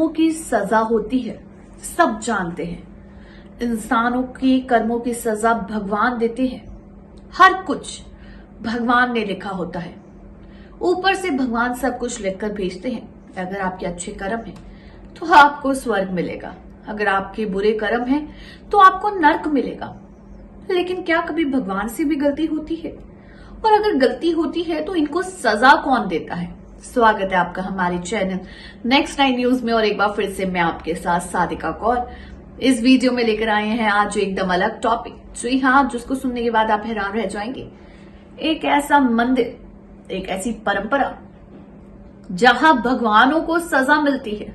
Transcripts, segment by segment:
कर्मों की सजा होती है, सब जानते हैं। इंसानों के कर्मों की सजा भगवान देते हैं। हर कुछ भगवान ने लिखा होता है। ऊपर से भगवान सब कुछ लिखकर भेजते हैं। अगर आपके अच्छे कर्म हैं तो आपको स्वर्ग मिलेगा, अगर आपके बुरे कर्म हैं तो आपको नर्क मिलेगा। लेकिन क्या कभी भगवान से भी गलती होती है? और अगर गलती होती है तो इनको सजा कौन देता है? स्वागत है आपका हमारे चैनल नेक्स्ट 9 न्यूज में। और एक बार फिर से मैं आपके साथ सादिका कौर इस वीडियो में लेकर आए हैं आज एकदम अलग टॉपिक। जी हाँ, जिसको सुनने के बाद आप हैरान रह जाएंगे। एक ऐसा मंदिर, एक ऐसी परंपरा जहां भगवानों को सजा मिलती है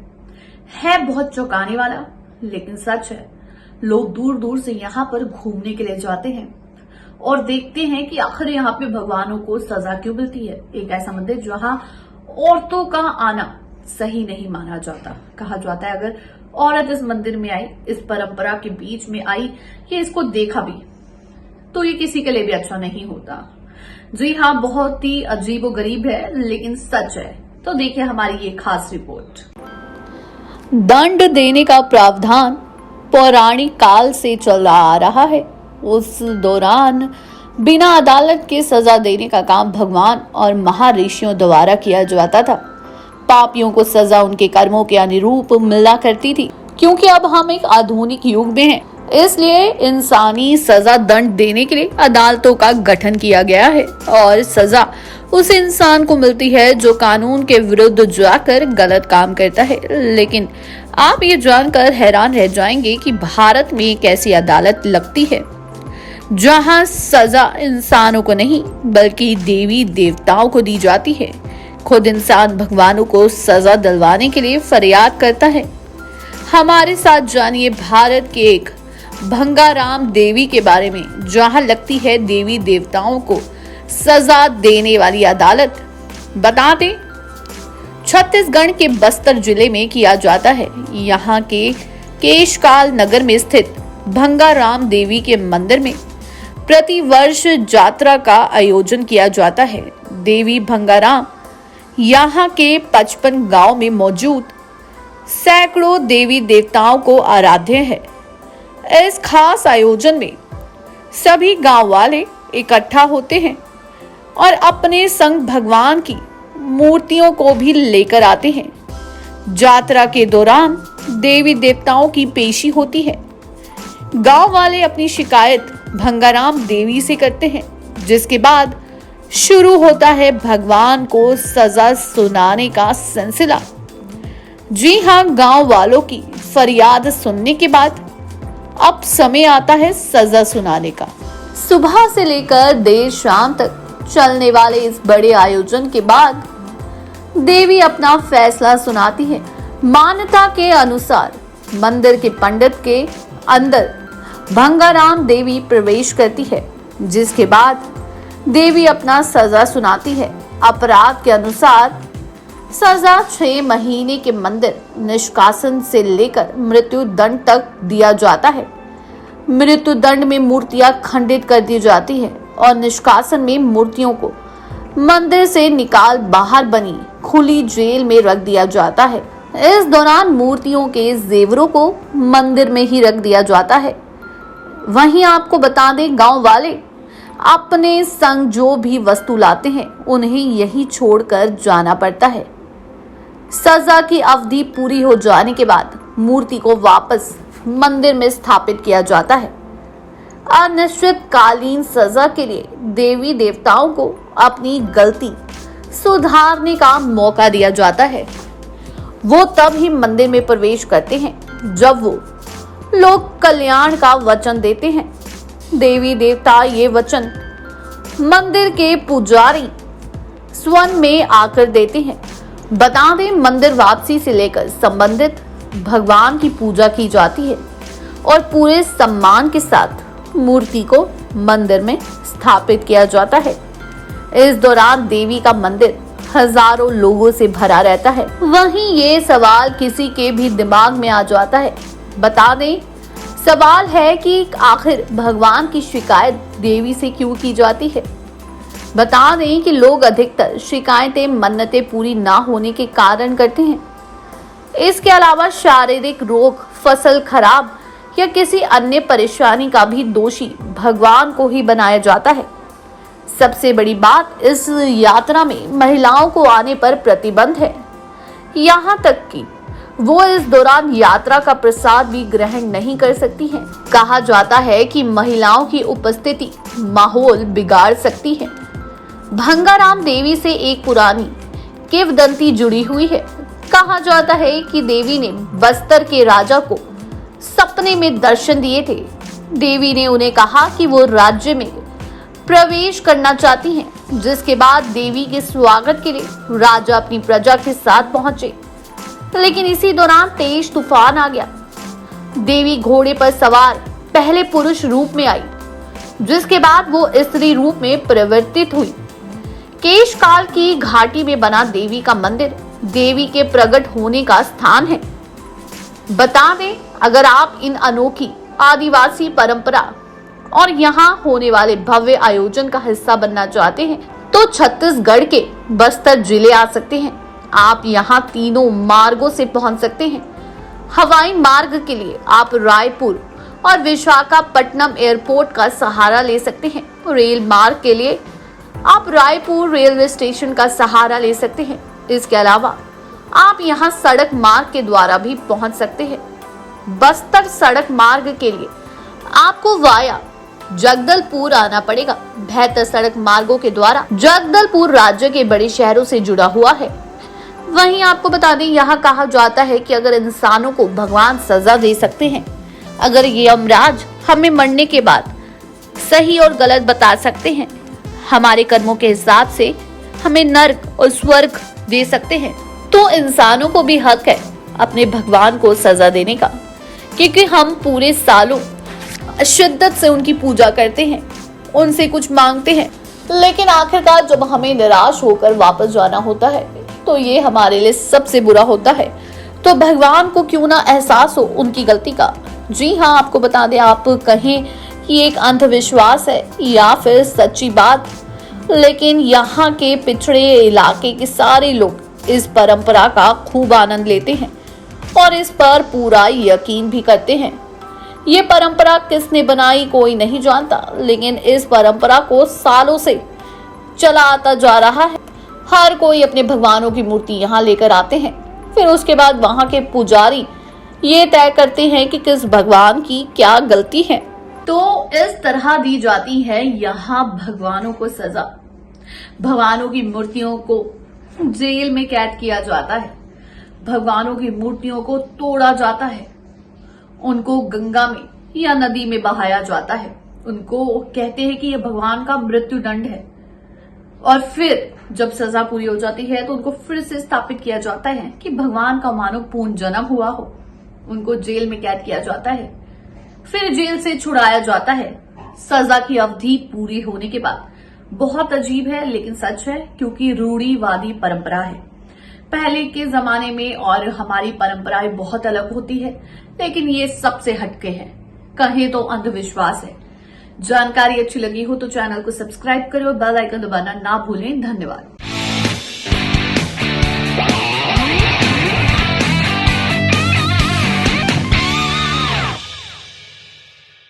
बहुत चौंकाने वाला, लेकिन सच है। लोग दूर दूर से यहाँ पर घूमने के लिए जाते हैं और देखते हैं कि आखिर यहाँ पे भगवानों को सजा क्यों मिलती है। एक ऐसा मंदिर जहां औरतों का आना सही नहीं माना जाता। कहा जाता है अगर औरत इस मंदिर में आई, इस परंपरा के बीच में आई, ये इसको देखा भी तो ये किसी के लिए भी अच्छा नहीं होता। जी हाँ, बहुत ही अजीब और गरीब है, लेकिन सच है। तो देखिए हमारी ये खास रिपोर्ट। दंड देने का प्रावधान पौराणिक काल से चला आ रहा है। उस दौरान बिना अदालत के सजा देने का काम भगवान और महर्षियों द्वारा किया जाता था। पापियों को सजा उनके कर्मों के अनुरूप मिला करती थी। क्योंकि अब हम एक आधुनिक युग में हैं, इसलिए इंसानी सजा दंड देने के लिए अदालतों का गठन किया गया है और सजा उस इंसान को मिलती है जो कानून के विरुद्ध जाकर गलत काम करता है। लेकिन आप ये जानकर हैरान रह जाएंगे कि भारत में एक ऐसी अदालत लगती है जहां सजा इंसानों को नहीं बल्कि देवी देवताओं को दी जाती है। खुद इंसान भगवानों को सजा दिलवाने के लिए फरियाद करता है। हमारे साथ जानिए भारत के एक भंगाराम देवी के बारे में, जहां लगती है देवी देवताओं को सजा देने वाली अदालत। बता दें, छत्तीसगढ़ के बस्तर जिले में किया जाता है। यहाँ के केशकाल नगर में स्थित भंगाराम देवी के मंदिर में प्रति वर्ष यात्रा का आयोजन किया जाता है। देवी भंगाराम यहाँ के 55 गांव में मौजूद सैकड़ों देवी देवताओं को आराध्य है। इस खास आयोजन में सभी गांव वाले इकट्ठा होते हैं और अपने संग भगवान की मूर्तियों को भी लेकर आते हैं। यात्रा के दौरान देवी देवताओं की पेशी होती है। गांव वाले अपनी शिकायत भंगाराम देवी से करते हैं, जिसके बाद शुरू होता है भगवान को सजा सुनाने का सिलसिला। जी हाँ, गांव वालों की फरियाद सुनने के बाद अब समय आता है सजा सुनाने का। सुबह से लेकर देर शाम तक चलने वाले इस बड़े आयोजन के बाद देवी अपना फैसला सुनाती है। मान्यता के अनुसार मंदिर के पंडित के अंदर भंगाराम देवी प्रवेश करती है, जिसके बाद देवी अपना सजा सुनाती है। अपराध के अनुसार सजा 6 महीने के मंदिर निष्कासन से लेकर मृत्यु दंड तक दिया जाता है। मृत्यु दंड में मूर्तियां खंडित कर दी जाती है और निष्कासन में मूर्तियों को मंदिर से निकाल बाहर बनी खुली जेल में रख दिया जाता है। इस दौरान मूर्तियों के जेवरों को मंदिर में ही रख दिया जाता है। वहीं आपको बता दें, गांव वाले अपने संग जो भी वस्तु लाते हैं उन्हें यही छोड़कर जाना पड़ता है। सजा की अवधि पूरी हो जाने के बाद मूर्ति को वापस मंदिर में स्थापित किया जाता है। अनिश्चितकालीन सजा के लिए देवी देवताओं को अपनी गलती सुधारने का मौका दिया जाता है। वो तब ही मंदिर में प्रवेश करते हैं जब वो लोग कल्याण का वचन देते हैं। देवी देवता ये वचन मंदिर के पुजारी स्वयं में आकर देते हैं। बता दें, मंदिर वापसी से लेकर संबंधित भगवान की पूजा की जाती है और पूरे सम्मान के साथ मूर्ति को मंदिर में स्थापित किया जाता है। इस दौरान देवी का मंदिर हजारों लोगों से भरा रहता है। वहीं ये सवाल किसी के भी दिमाग में आ जाता है। बता दें, सवाल है कि आखिर भगवान की शिकायत देवी से क्यों की जाती है। बता दें कि लोग अधिकतर शिकायतें मन्नतें पूरी ना होने के कारण करते हैं। इसके अलावा शारीरिक रोग, फसल खराब या किसी अन्य परेशानी का भी दोषी भगवान को ही बनाया जाता है। सबसे बड़ी बात, इस यात्रा में महिलाओं को आने पर प्रतिबंध है। यहाँ तक कि वो इस दौरान यात्रा का प्रसाद भी ग्रहण नहीं कर सकती हैं। कहा जाता है कि महिलाओं की उपस्थिति माहौल बिगाड़ सकती है। भंगाराम देवी से एक पुरानी किंवदंती जुड़ी हुई है। कहा जाता है कि देवी ने बस्तर के राजा को सपने में दर्शन दिए थे। देवी ने उन्हें कहा कि वो राज्य में प्रवेश करना चाहती हैं, जिसके बाद देवी के स्वागत के लिए राजा अपनी प्रजा के साथ पहुंचे। लेकिन इसी दौरान तेज तूफान आ गया। देवी घोड़े पर सवार पहले पुरुष रूप में आई, जिसके बाद वो स्त्री रूप में परिवर्तित हुई। केशकाल की घाटी में बना देवी का मंदिर देवी के प्रकट होने का स्थान है। बता दें, अगर आप इन अनोखी आदिवासी परंपरा और यहाँ होने वाले भव्य आयोजन का हिस्सा बनना चाहते हैं तो छत्तीसगढ़ के बस्तर जिले आ सकते हैं। आप यहाँ तीनों मार्गों से पहुंच सकते हैं। हवाई मार्ग के लिए आप रायपुर और विशाखापट्टनम एयरपोर्ट का सहारा ले सकते हैं। रेल मार्ग के लिए आप रायपुर रेलवे स्टेशन का सहारा ले सकते हैं। इसके अलावा आप यहाँ सड़क मार्ग के द्वारा भी पहुंच सकते हैं। बस्तर सड़क मार्ग के लिए आपको वाया जगदलपुर आना पड़ेगा। बेहतर सड़क मार्गों के द्वारा जगदलपुर राज्य के बड़े शहरों से जुड़ा हुआ है। वहीं आपको बता दें, यहाँ कहा जाता है कि अगर इंसानों को भगवान सजा दे सकते हैं, अगर ये यमराज हमें मरने के बाद सही और गलत बता सकते हैं, हमारे कर्मों के हिसाब से हमें नर्क और स्वर्ग दे सकते हैं, तो इंसानों को भी हक है अपने भगवान को सजा देने का, क्योंकि हम पूरे सालों शिद्दत से उनकी पूजा करते हैं, उनसे कुछ मांगते हैं, लेकिन आखिरकार जब हमें निराश होकर वापस जाना होता है तो ये हमारे लिए सबसे बुरा होता है। तो भगवान को क्यों ना एहसास हो उनकी गलती का। जी हाँ, आपको बता दें, आप कहें कि एक अंधविश्वास है या फिर सच्ची बात, लेकिन यहाँ के पिछड़े इलाके के सारे लोग इस परंपरा का खूब आनंद लेते हैं और इस पर पूरा यकीन भी करते हैं। ये परंपरा किसने बनाई कोई नहीं जानता, लेकिन इस परंपरा को सालों से चला आता जा रहा है। हर कोई अपने भगवानों की मूर्ति यहाँ लेकर आते हैं, फिर उसके बाद वहाँ के पुजारी ये तय करते हैं कि किस भगवान की क्या गलती है। तो इस तरह दी जाती है यहाँ भगवानों को सजा। भगवानों की मूर्तियों को जेल में कैद किया जाता है, भगवानों की मूर्तियों को तोड़ा जाता है, उनको गंगा में या नदी में बहाया जाता है। उनको कहते हैं कि यह भगवान का मृत्यु दंड है। और फिर जब सजा पूरी हो जाती है तो उनको फिर से स्थापित किया जाता है कि भगवान का मानो पूर्ण जन्म हुआ हो। उनको जेल में कैद किया जाता है, फिर जेल से छुड़ाया जाता है सजा की अवधि पूरी होने के बाद। बहुत अजीब है लेकिन सच है, क्योंकि रूढ़िवादी परंपरा है। पहले के जमाने में और हमारी परंपराएं बहुत अलग होती है, लेकिन ये सबसे हटके है, कहें तो अंधविश्वास है। जानकारी अच्छी लगी हो तो चैनल को सब्सक्राइब करें और बेल आइकन दबाना ना भूलें। धन्यवाद।